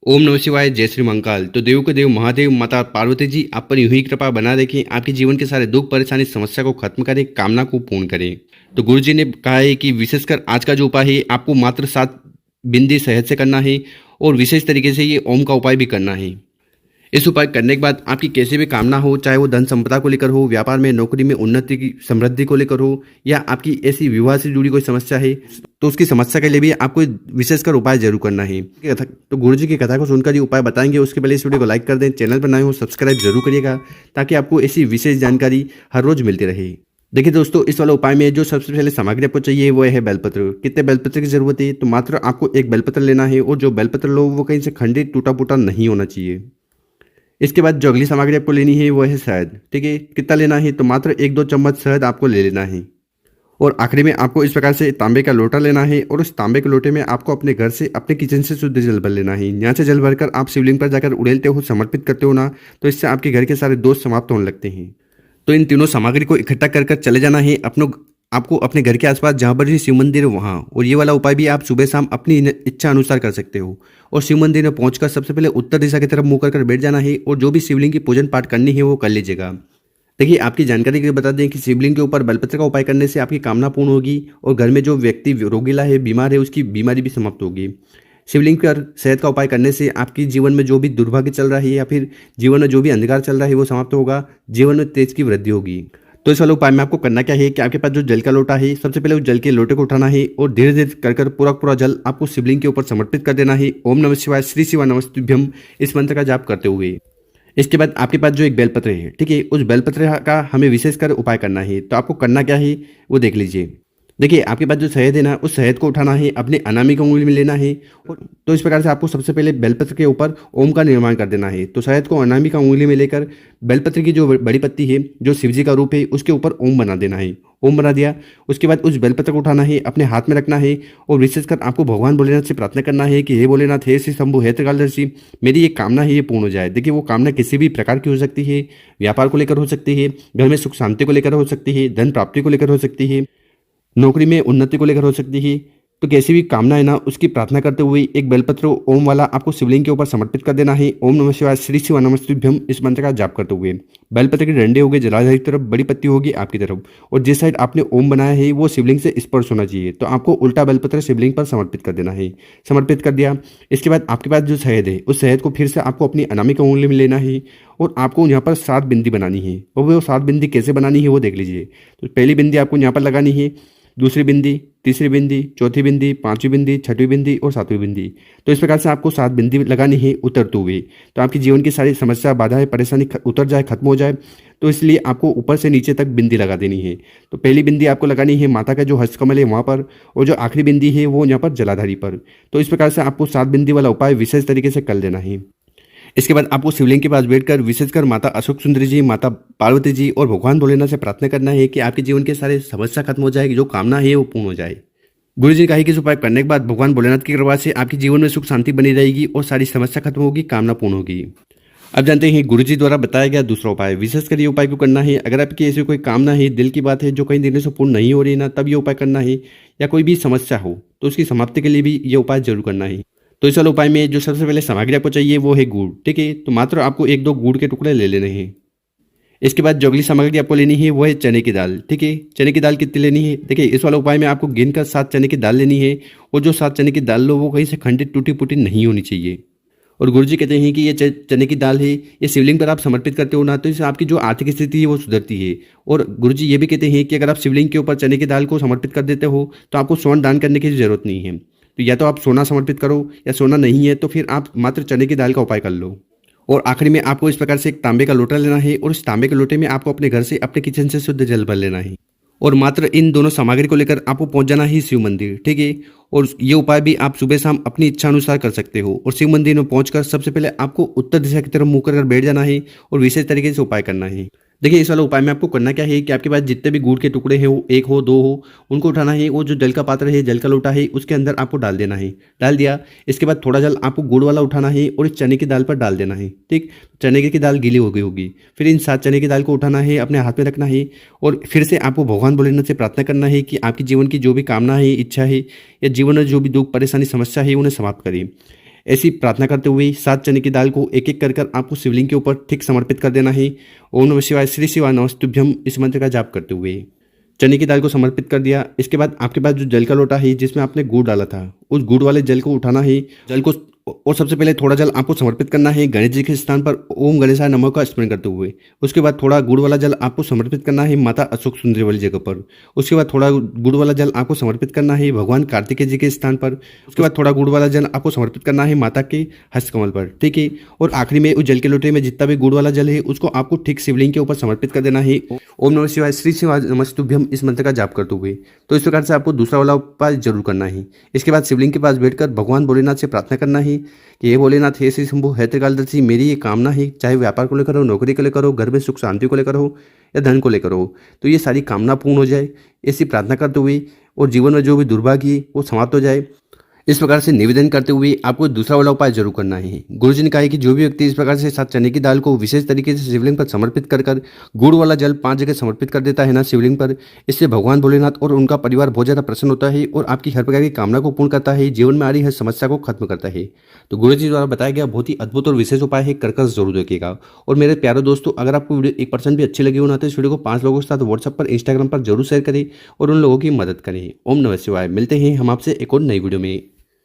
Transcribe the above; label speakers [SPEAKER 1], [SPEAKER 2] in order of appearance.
[SPEAKER 1] ओम नमः शिवाय, जय श्री महाकाल। तो देवों के देव महादेव माता पार्वती जी आप पर यूं ही कृपा बना रखें, आपके जीवन के सारे दुख परेशानी समस्या को खत्म करें, कामना को पूर्ण करें। तो गुरु जी ने कहा है कि विशेषकर आज का जो उपाय है आपको मात्र 7 बिंदी शहद से करना है और विशेष तरीके से ये ओम का उपाय भी करना है। इस उपाय करने के बाद आपकी कैसी भी कामना हो, चाहे वो धन संपदा को लेकर हो, व्यापार में नौकरी में उन्नति की समृद्धि को लेकर हो, या आपकी ऐसी विवाह से जुड़ी कोई समस्या है तो उसकी समस्या के लिए भी आपको विशेषकर उपाय जरूर करना है। तो गुरु जी की कथा को सुनकर ये उपाय बताएंगे, उसके पहले इस वीडियो को लाइक कर दें, चैनल पर नए हो सब्सक्राइब जरूर करिएगा ताकि आपको ऐसी विशेष जानकारी हर रोज मिलती रहे। देखिए दोस्तों, इस वाले उपाय में जो सबसे पहले सामग्री आपको चाहिए वो है बेलपत्र। कितने बेलपत्र की जरूरत है? तो मात्र आपको एक बेलपत्र लेना है और जो बेलपत्र लो वो कहीं से खंडित टूटा फूटा नहीं होना चाहिए। इसके बाद जो अगली सामग्री आपको लेनी है वो है शहद। ठीक है, कितना लेना है? तो मात्र 1-2 चम्मच शहद आपको ले लेना है। और आखिरी में आपको इस प्रकार से तांबे का लोटा लेना है और उस तांबे के लोटे में आपको अपने घर से अपने किचन से शुद्ध जल भर लेना है। यहाँ से जल भरकर आप शिवलिंग पर जाकर उड़ेलते हो, समर्पित करते हो ना, तो इससे आपके घर के सारे दोष समाप्त होने लगते हैं। तो इन तीनों सामग्री को इकट्ठा कर चले जाना है आपको अपने घर के आसपास जहाँ पर भी शिव मंदिर है वहाँ। और ये वाला उपाय भी आप सुबह शाम अपनी इच्छा अनुसार कर सकते हो। और शिव मंदिर में पहुंचकर सबसे पहले उत्तर दिशा की तरफ मुंह कर बैठ जाना है और जो भी शिवलिंग की पूजन पाठ करनी है वो कर लीजिएगा। देखिए, आपकी जानकारी के लिए बता दें कि शिवलिंग के ऊपर बेलपत्र का उपाय करने से आपकी कामना पूर्ण होगी और घर में जो व्यक्ति रोगीला है, बीमार है, उसकी बीमारी भी समाप्त होगी। शिवलिंग पर शहद का उपाय करने से आपकी जीवन में जो भी दुर्भाग्य चल रहा है या फिर जीवन में जो भी अंधकार चल रहा है वो समाप्त होगा, जीवन में तेज की वृद्धि होगी। तो इस वाले उपाय में आपको करना क्या है कि आपके पास जो जल का लोटा है, सबसे पहले उस जल के लोटे को उठाना है और धीरे धीरे कर पूरा जल आपको शिवलिंग के ऊपर समर्पित कर देना है। ओम नमः शिवाय, श्री शिवाय नमस्तुभ्यम इस मंत्र का जाप करते हुए। इसके बाद आपके पास जो एक बेलपत्र है, ठीक है, उस बेलपत्र का हमें विशेषकर उपाय करना है। तो आपको करना क्या है वो देख लीजिए। देखिए, आपके पास जो शहद है ना, उस शहद को उठाना है, अपने अनामिका उंगली में लेना है। और तो इस प्रकार से आपको सबसे पहले बेलपत्र के ऊपर ओम का निर्माण कर देना है। तो शहद को अनामिका उंगली में लेकर बेलपत्र की जो बड़ी पत्ती है, जो शिवजी का रूप है, उसके ऊपर ओम बना देना है। ओम बना दिया, उसके बाद उस बेलपत्र को उठाना है, अपने हाथ में रखना है और विशेषकर आपको भगवान भोलेनाथ से प्रार्थना करना है कि हे भोलेनाथ, हे श्री शंभु, हे त्रिकालदर्शी, मेरी ये कामना है ये पूर्ण हो जाए। देखिए, वो कामना किसी भी प्रकार की हो सकती है, व्यापार को लेकर हो सकती है, घर में सुख शांति को लेकर हो सकती है, धन प्राप्ति को लेकर हो सकती है, नौकरी में उन्नति को लेकर हो सकती है। तो कैसी भी कामना है ना, उसकी प्रार्थना करते हुए एक बेलपत्र ओम वाला आपको शिवलिंग के ऊपर समर्पित कर देना है। ओम नमः शिवाय, श्री शिवाय नमस्तुभ्यम इस मंत्र का जाप करते हुए। बेलपत्र के डंडे हो गए जलाधार की तरफ, बड़ी पत्ती होगी आपकी तरफ, और जिस साइड आपने ओम बनाया है वो शिवलिंग से स्पर्श होना चाहिए। तो आपको उल्टा बेलपत्र शिवलिंग पर समर्पित कर देना है। समर्पित कर दिया, इसके बाद आपके पास जो शहद है, उस शहद को फिर से आपको अपनी अनामिका उंगली में लेना है और आपको यहाँ पर 7 बिंदी बनानी है। और वो 7 बिंदी कैसे बनानी है वो देख लीजिए। तो पहली बिंदी आपको यहाँ पर लगानी है, दूसरी बिंदी, तीसरी बिंदी, चौथी बिंदी, 5वीं बिंदी, 6वीं बिंदी और 7वीं बिंदी। तो इस प्रकार से आपको 7 बिंदी लगानी है उतरते हुए। तो आपकी जीवन की सारी समस्या, बाधाएं, परेशानी उतर जाए, खत्म हो जाए। तो इसलिए आपको ऊपर से नीचे तक बिंदी लगा देनी है। तो पहली बिंदी आपको लगानी है माता का जो हस्तकमल है वहाँ पर, और जो आखिरी बिंदी है वो यहाँ पर जलाधारी पर। तो इस प्रकार से आपको 7 बिंदी वाला उपाय विशेष तरीके से कर लेना है। इसके बाद आपको शिवलिंग के पास बैठकर विशेषकर माता अशोक सुंदरी जी, माता पार्वती जी और भगवान भोलेनाथ से प्रार्थना करना है कि आपके जीवन के सारे समस्या खत्म हो जाए, जो कामना है वो पूर्ण हो जाए। गुरु जी ने कहा कि इस उपाय करने के बाद भगवान भोलेनाथ की कृपा से आपके जीवन में सुख शांति बनी रहेगी और सारी समस्या खत्म होगी, कामना पूर्ण होगी। अब जानते हैं गुरु जी द्वारा बताया गया दूसरा उपाय। विशेषकर ये उपाय क्यों करना है? अगर आपकी ऐसी कोई कामना है, दिल की बात है जो कई दिनों से पूर्ण नहीं हो रही ना, तब ये उपाय करना है। या कोई भी समस्या हो तो उसकी समाप्ति के लिए भी ये उपाय जरूर करना है। तो इस वाले उपाय में जो सबसे पहले सामग्री आपको चाहिए वो है गुड़। ठीक है, तो मात्र आपको 1-2 गुड़ के टुकड़े ले लेने हैं। इसके बाद जो अगली सामग्री आपको लेनी है वो है चने की दाल। ठीक है, चने की दाल कितनी लेनी है? देखिए, इस वाले उपाय में आपको गिनकर 7 चने की दाल लेनी है। और जो 7 चने की दाल लो वो कहीं से खंडित टूटी फूटी नहीं होनी चाहिए। और गुरु जी कहते हैं कि ये चने की दाल है, ये शिवलिंग पर आप समर्पित करते हो ना, तो इससे आपकी जो आर्थिक स्थिति है वो सुधरती है। और गुरु जी ये भी कहते हैं कि अगर आप शिवलिंग के ऊपर चने की दाल को समर्पित कर देते हो तो आपको स्वर्ण दान करने की जरूरत नहीं है। तो या तो आप सोना समर्पित करो, या सोना नहीं है तो फिर आप मात्र चने की दाल का उपाय कर लो। और आखिरी में आपको इस प्रकार से एक तांबे का लोटा लेना है और उस तांबे के लोटे में आपको अपने घर से, अपने किचन से शुद्ध जल भर लेना है। और मात्र इन दोनों सामग्री को लेकर आपको पहुंच जाना है शिव मंदिर। ठीक है, और ये उपाय भी आप सुबह शाम अपनी इच्छा अनुसार कर सकते हो। और शिव मंदिर में पहुंचकर सबसे पहले आपको उत्तर दिशा की तरफ मुंह कर बैठ जाना है और विशेष तरीके से उपाय करना है। देखिए, इस वाले उपाय में आपको करना क्या है कि आपके पास जितने भी गुड़ के टुकड़े हैं, वो 1 हो 2 हो, उनको उठाना है। वो जो जल का पात्र है, जल का लोटा है, उसके अंदर आपको डाल देना है। डाल दिया, इसके बाद थोड़ा जल आपको गुड़ वाला उठाना है और इस चने की दाल पर डाल देना है। ठीक, चने की दाल गीली हो गई होगी। फिर इन 7 चने की दाल को उठाना है, अपने हाथ में रखना है और फिर से आपको भगवान भोलेनाथ से प्रार्थना करना है कि आपके जीवन की जो भी कामना है, इच्छा है, या जीवन में जो भी दुख परेशानी समस्या है उन्हें समाप्त करें। ऐसी प्रार्थना करते हुए 7 चने की दाल को एक एक कर कर आपको शिवलिंग के ऊपर ठीक समर्पित कर देना है। ओम नमः शिवाय, श्री शिवाय नमस्तुभ्यम, इस मंत्र का जाप करते हुए चने की दाल को समर्पित कर दिया। इसके बाद आपके पास जो जल का लोटा है जिसमें आपने गुड़ डाला था, उस गुड़ वाले जल को उठाना है। जल को और सबसे पहले थोड़ा जल आपको समर्पित करना है गणेश जी के स्थान पर ओम गणेशाय नमः का स्मरण करते हुए। उसके बाद थोड़ा गुड़ वाला जल आपको समर्पित करना है माता अशोक सुंदरी वाली जगह पर। उसके बाद थोड़ा गुड़ वाला जल आपको समर्पित करना है भगवान कार्तिकेय जी के स्थान पर। उसके बाद थोड़ा गुड़ वाला जल आपको समर्पित करना है माता के हस्तकमल पर, ठीक है। और आखिरी में उस जल के लोटे में जितना भी गुड़ वाला जल है उसको आपको ठीक शिवलिंग के ऊपर समर्पित कर देना है। ओम नमः शिवाय, श्री शिवाय नमस्तुभ्यम, इस मंत्र का जाप करते हुए। तो इस प्रकार से आपको दूसरा वाला उपाय जरूर करना है। इसके बाद शिवलिंग के पास बैठकर भगवान भोलेनाथ से प्रार्थना करना है कि हे भोलेनाथ, हे श्री शंभु, हे त्रिकालदर्शी, मेरी ये कामना है, चाहे व्यापार को लेकर हो, नौकरी को लेकर हो, घर में सुख शांति को लेकर हो या धन को लेकर हो, तो ये सारी कामना पूर्ण हो जाए, ऐसी प्रार्थना करते हुए और जीवन में जो भी दुर्भाग्य है वो समाप्त हो जाए। इस प्रकार से निवेदन करते हुए आपको दूसरा वाला उपाय जरूर करना है। गुरुजी ने कहा है कि जो भी व्यक्ति इस प्रकार से 7 चने की दाल को विशेष तरीके से शिवलिंग पर समर्पित कर कर गुड़ वाला जल 5 जगह समर्पित कर देता है ना शिवलिंग पर, इससे भगवान भोलेनाथ और उनका परिवार बहुत ज़्यादा प्रसन्न होता है और आपकी हर प्रकार की कामना को पूर्ण करता है, जीवन में आ रही हर समस्या को खत्म करता है। तो गुरुजी द्वारा बताया गया बहुत ही अद्भुत और विशेष उपाय है, कर जरूर देखिएगा। और मेरे प्यारे दोस्तों, अगर आपको वीडियो 1% भी अच्छी लगी हो ना तो इस वीडियो को 5 लोगों के साथ व्हाट्सएप पर, इंस्टाग्राम पर जरूर शेयर करें और उन लोगों की मदद करें। ओम नमः शिवाय। मिलते हैं हम आपसे एक और नई वीडियो में।